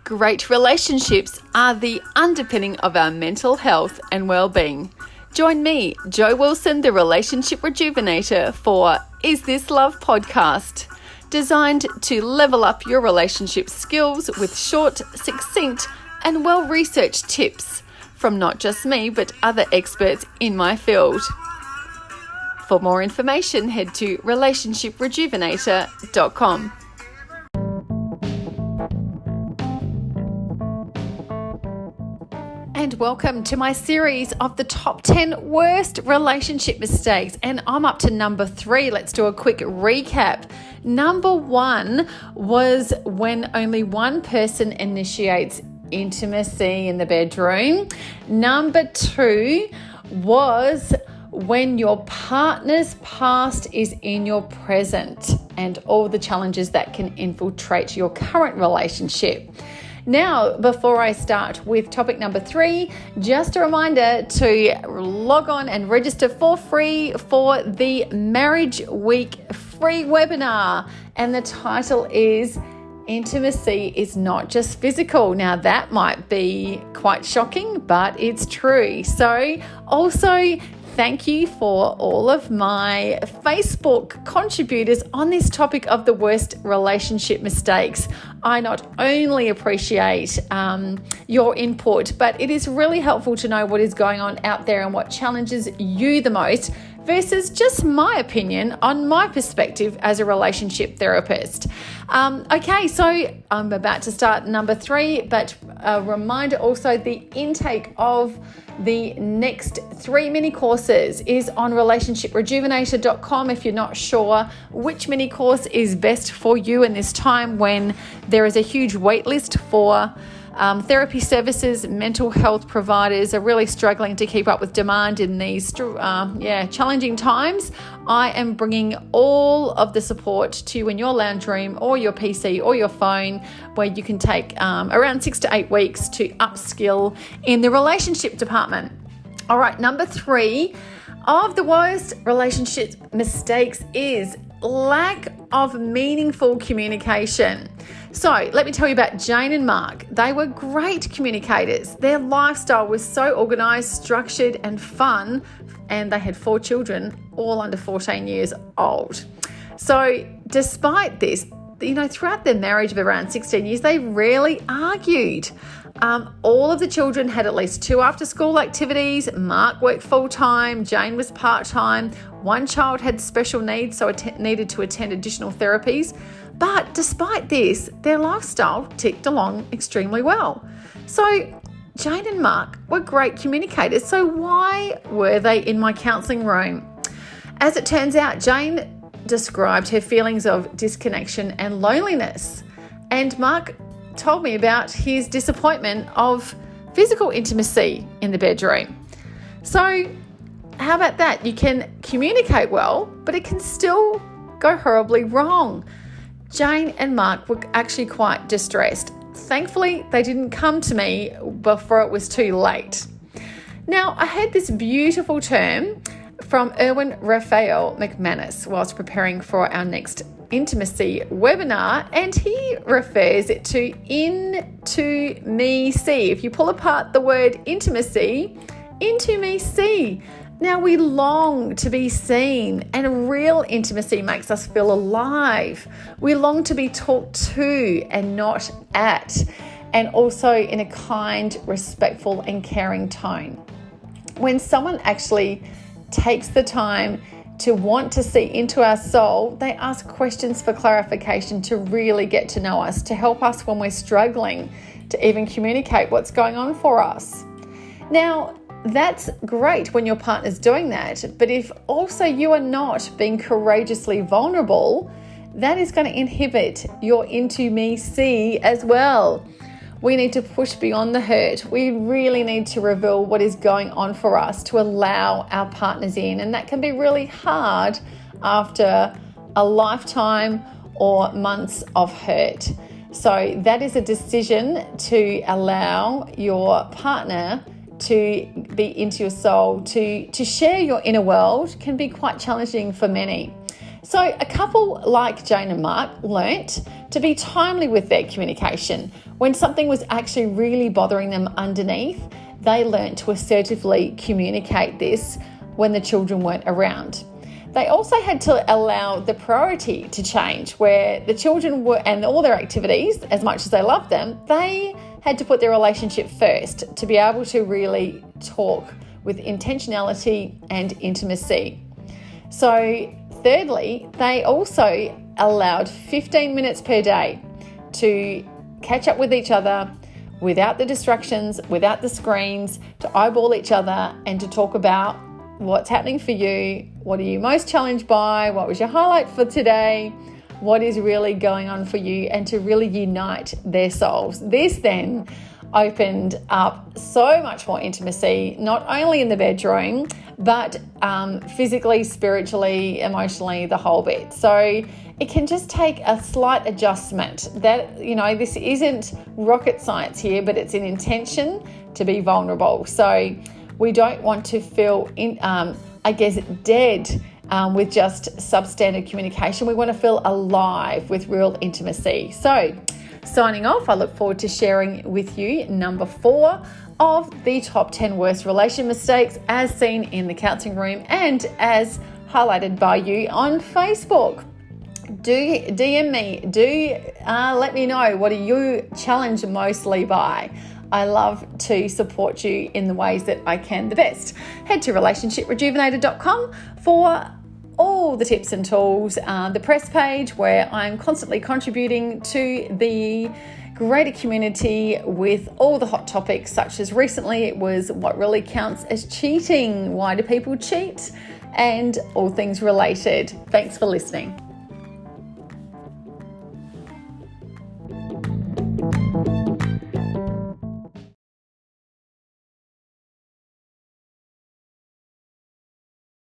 Great relationships are the underpinning of our mental health and well-being. Join me, Jo Wilson, the Relationship Rejuvenator, for Is This Love podcast, designed to level up your relationship skills with short, succinct, and well-researched tips from not just me, but other experts in my field. For more information, head to relationshiprejuvenator.com. And welcome to my series of the top 10 worst relationship mistakes. And I'm up to number 3. Let's do a quick recap. Number 1 was when only one person initiates intimacy in the bedroom. Number 2 was when your partner's past is in your present and all the challenges that can infiltrate your current relationship. Now, before I start with topic number 3, just a reminder to log on and register for free for the Marriage Week free webinar. And the title is Intimacy is Not Just Physical. Now, that might be quite shocking, but it's true. So, also, thank you for all of my Facebook contributors on this topic of the worst relationship mistakes. I not only appreciate your input, but it is really helpful to know what is going on out there and what challenges you the most versus just my opinion on my perspective as a relationship therapist. Okay, so I'm about to start number 3, but a reminder also, the intake of the next 3 mini courses is on relationshiprejuvenator.com if you're not sure which mini course is best for you in this time when there is a huge wait list for therapy services. Mental health providers are really struggling to keep up with demand in these challenging times. I am bringing all of the support to you in your lounge room or your PC or your phone, where you can take around 6 to 8 weeks to upskill in the relationship department. All right, number 3 of the worst relationship mistakes is lack of meaningful communication. So let me tell you about Jane and Mark. They were great communicators. Their lifestyle was so organized, structured, and fun, and they had 4 children, all under 14 years old. So despite this, throughout their marriage of around 16 years, they rarely argued. All of the children had at least 2 after-school activities. Mark worked full-time. Jane was part-time. One child had special needs, so needed to attend additional therapies. But despite this, their lifestyle ticked along extremely well. So Jane and Mark were great communicators. So why were they in my counselling room? As it turns out, Jane described her feelings of disconnection and loneliness. And Mark told me about his disappointment of physical intimacy in the bedroom. So how about that? You can communicate well, but it can still go horribly wrong. Jane and Mark were actually quite distressed. Thankfully, they didn't come to me before it was too late. Now, I had this beautiful term from Erwin Raphael McManus whilst preparing for our next intimacy webinar, and he refers it to intimacy. If you pull apart the word intimacy, intimacy. Now, we long to be seen, and real intimacy makes us feel alive. We long to be talked to and not at, and also in a kind, respectful, and caring tone. When someone actually takes the time to want to see into our soul, they ask questions for clarification to really get to know us, to help us when we're struggling to even communicate what's going on for us. Now, that's great when your partner's doing that, but if also you are not being courageously vulnerable, that is going to inhibit your intimacy as well. We need to push beyond the hurt. We really need to reveal what is going on for us to allow our partners in, and that can be really hard after a lifetime or months of hurt. So that is a decision to allow your partner to be into your soul, to share your inner world can be quite challenging for many. So a couple like Jane and Mark learnt to be timely with their communication. When something was actually really bothering them underneath, they learnt to assertively communicate this when the children weren't around. They also had to allow the priority to change, where the children were, and all their activities, as much as they loved them, they had to put their relationship first to be able to really talk with intentionality and intimacy. So thirdly, they also allowed 15 minutes per day to catch up with each other without the distractions, without the screens, to eyeball each other and to talk about what's happening for you, what are you most challenged by, what was your highlight for today, what is really going on for you, and to really unite their souls. This then opened up so much more intimacy, not only in the bedroom, but physically, spiritually, emotionally, the whole bit. So it can just take a slight adjustment. That, this isn't rocket science here, but it's an intention to be vulnerable. So we don't want to feel dead with just substandard communication. We want to feel alive with real intimacy. So signing off, I look forward to sharing with you number 4 of the top 10 worst relation mistakes as seen in the counselling room and as highlighted by you on Facebook. Do DM me, let me know, what are you challenged mostly by? I love to support you in the ways that I can the best. Head to relationshiprejuvenator.com for all the tips and tools, the press page where I'm constantly contributing to the greater community with all the hot topics, such as recently it was what really counts as cheating, why do people cheat, and all things related. Thanks for listening.